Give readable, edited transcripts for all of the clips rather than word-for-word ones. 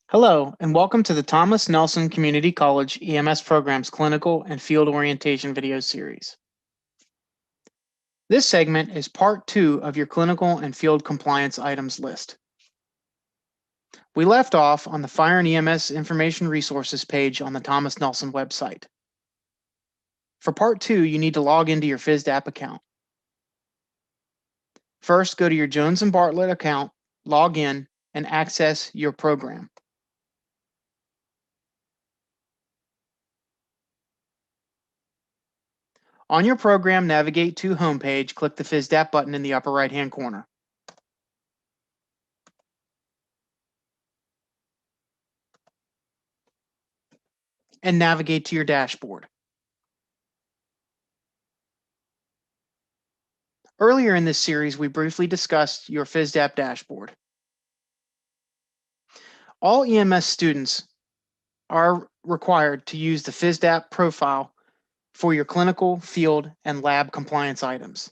Hello, and welcome to the Thomas Nelson Community College EMS Program's Clinical and Field Orientation video series. This segment is part 2 of your clinical and field compliance items list. We left off on the Fire and EMS Information Resources page on the Thomas Nelson website. For part 2, you need to log into your FISDAP account. First, go to your Jones & Bartlett account, log in, and access your program. On your program, navigate to Homepage, click the FISDAP button in the upper right-hand corner. And navigate to your dashboard. Earlier in this series, we briefly discussed your FISDAP dashboard. All EMS students are required to use the FISDAP profile for your clinical, field, and lab compliance items.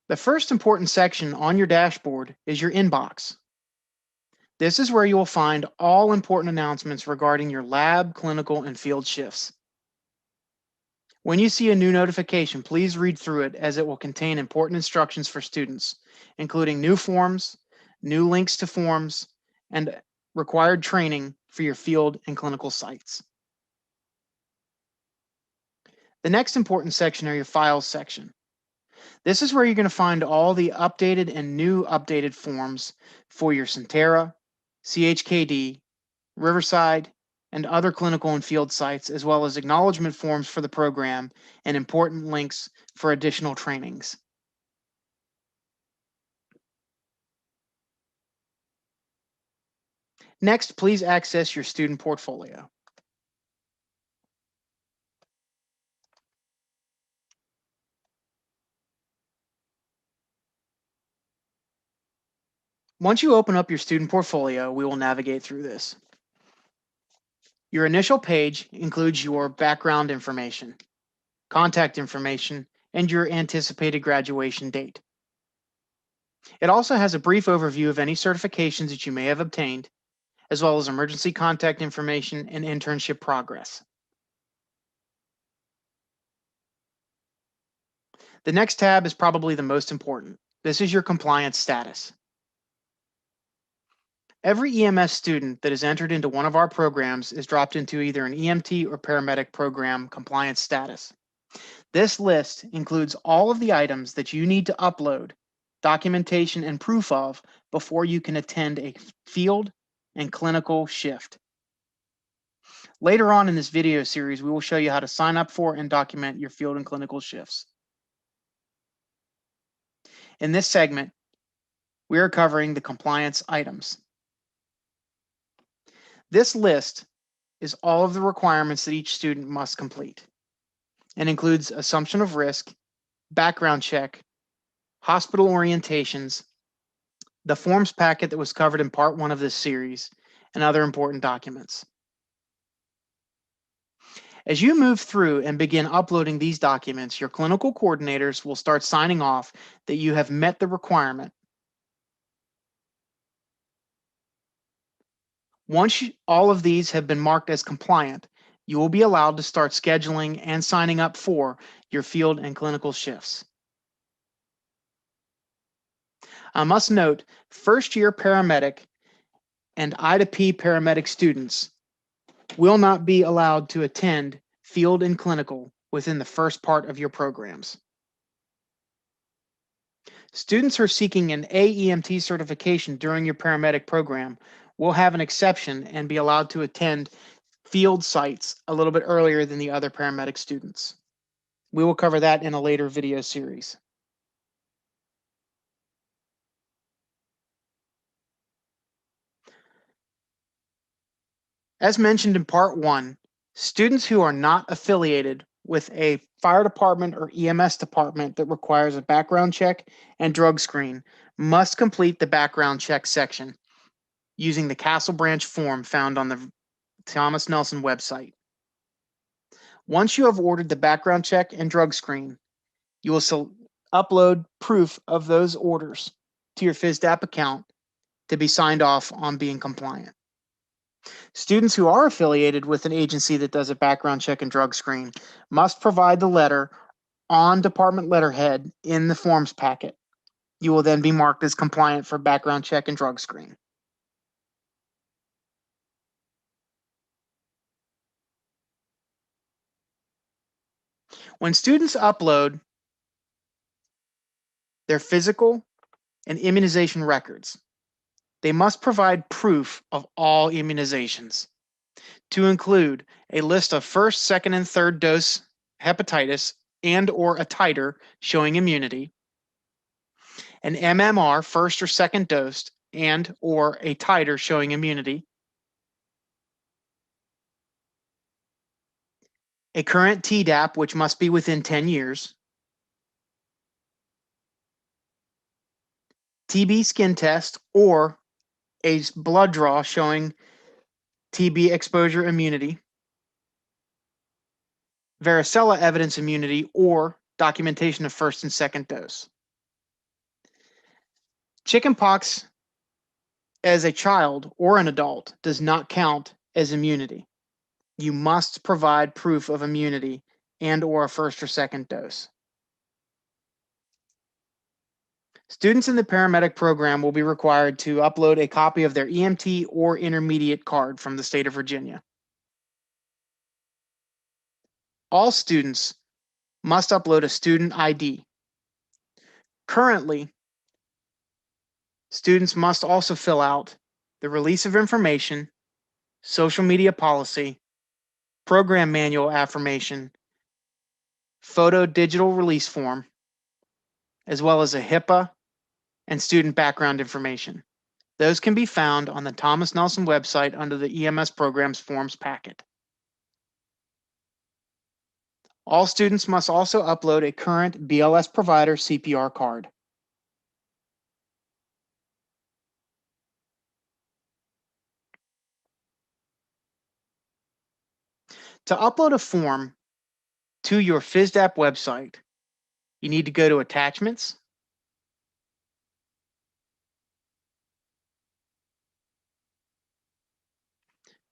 The first important section on your dashboard is your inbox. This is where you will find all important announcements regarding your lab, clinical, and field shifts. When you see a new notification, please read through it as it will contain important instructions for students, including new forms, new links to forms, and required training for your field and clinical sites. The next important section are your files section. This is where you're going to find all the updated and new updated forms for your Centera, CHKD, Riverside, and other clinical and field sites, as well as acknowledgement forms for the program and important links for additional trainings. Next, please access your student portfolio. Once you open up your student portfolio, we will navigate through this. Your initial page includes your background information, contact information, and your anticipated graduation date. It also has a brief overview of any certifications that you may have obtained, as well as emergency contact information and internship progress. The next tab is probably the most important. This is your compliance status. Every EMS student that is entered into one of our programs is dropped into either an EMT or paramedic program compliance status. This list includes all of the items that you need to upload, documentation, and proof of before you can attend a field and clinical shift. Later on in this video series, we will show you how to sign up for and document your field and clinical shifts. In this segment, we are covering the compliance items. This list is all of the requirements that each student must complete and includes assumption of risk, background check, hospital orientations, the forms packet that was covered in part 1 of this series, and other important documents. As you move through and begin uploading these documents, your clinical coordinators will start signing off that you have met the requirement. Once all of these have been marked as compliant, you will be allowed to start scheduling and signing up for your field and clinical shifts. I must note, first-year paramedic and I-to-P paramedic students will not be allowed to attend field and clinical within the first part of your programs. Students who are seeking an AEMT certification during your paramedic program will have an exception and be allowed to attend field sites a little bit earlier than the other paramedic students. We will cover that in a later video series. As mentioned in part 1, students who are not affiliated with a fire department or EMS department that requires a background check and drug screen must complete the background check section using the Castle Branch form found on the Thomas Nelson website. Once you have ordered the background check and drug screen, you will upload proof of those orders to your FISDAP account to be signed off on being compliant. Students who are affiliated with an agency that does a background check and drug screen must provide the letter on department letterhead in the forms packet. You will then be marked as compliant for background check and drug screen. When students upload their physical and immunization records, they must provide proof of all immunizations, to include a list of first, second, and third dose hepatitis and or a titer showing immunity, an MMR first or second dose and or a titer showing immunity, a current Tdap which must be within 10 years, TB skin test or a blood draw showing TB exposure immunity, varicella evidence immunity, or documentation of first and second dose. Chickenpox as a child or an adult does not count as immunity. You must provide proof of immunity and or a first or second dose. Students in the paramedic program will be required to upload a copy of their EMT or intermediate card from the state of Virginia. All students must upload a student ID. Currently, students must also fill out the release of information, social media policy, program manual affirmation, photo digital release form, as well as a HIPAA and student background information. Those can be found on the Thomas Nelson website under the EMS programs forms packet. All students must also upload a current BLS provider CPR card. To upload a form to your FISDAP website, you need to go to Attachments,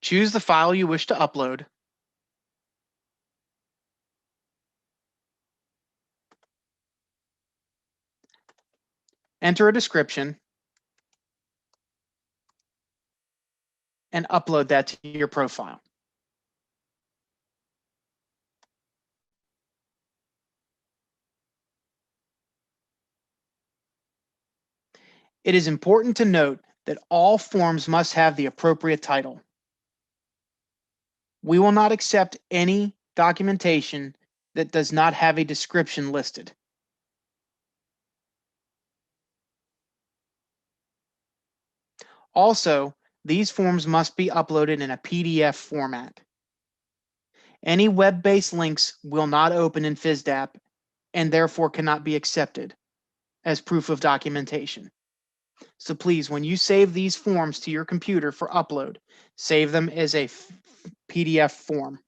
choose the file you wish to upload, enter a description, and upload that to your profile. It is important to note that all forms must have the appropriate title. We will not accept any documentation that does not have a description listed. Also, these forms must be uploaded in a PDF format. Any web-based links will not open in FISDAP and therefore cannot be accepted as proof of documentation. So please, when you save these forms to your computer for upload, save them as a PDF form.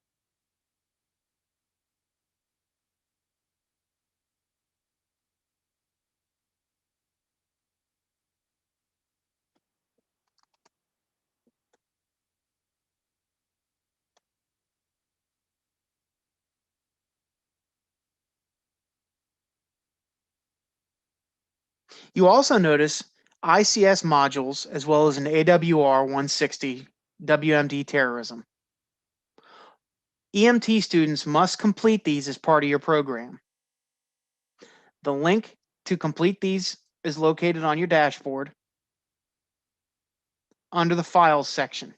You also notice ICS modules as well as an AWR 160 WMD terrorism. EMT students must complete these as part of your program. The link to complete these is located on your dashboard under the Files section.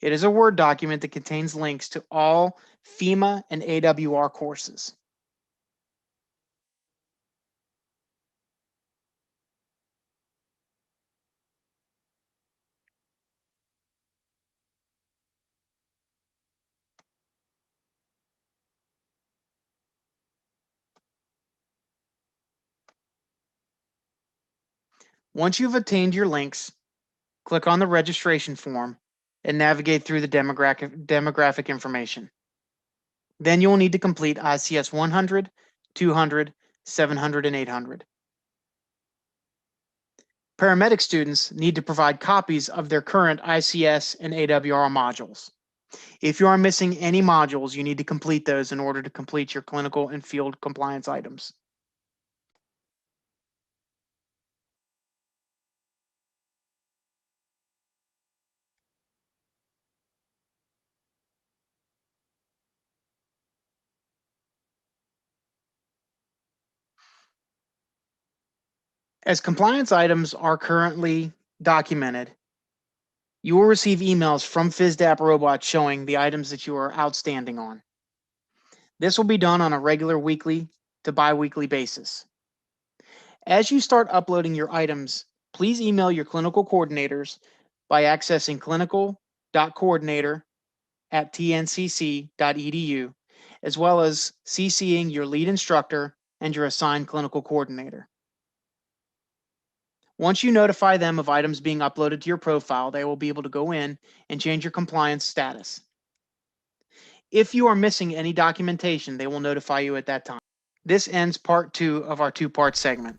It is a Word document that contains links to all FEMA and AWR courses. Once you've obtained your links, click on the registration form and navigate through the demographic information. Then you will need to complete ICS 100, 200, 700, and 800. Paramedic students need to provide copies of their current ICS and AWR modules. If you are missing any modules, you need to complete those in order to complete your clinical and field compliance items. As compliance items are currently documented, you will receive emails from FISDAP robots showing the items that you are outstanding on. This will be done on a regular weekly to bi-weekly basis. As you start uploading your items, please email your clinical coordinators by accessing clinical.coordinator@tncc.edu, as well as CCing your lead instructor and your assigned clinical coordinator. Once you notify them of items being uploaded to your profile, they will be able to go in and change your compliance status. If you are missing any documentation, they will notify you at that time. This ends part 2 of our 2-part segment.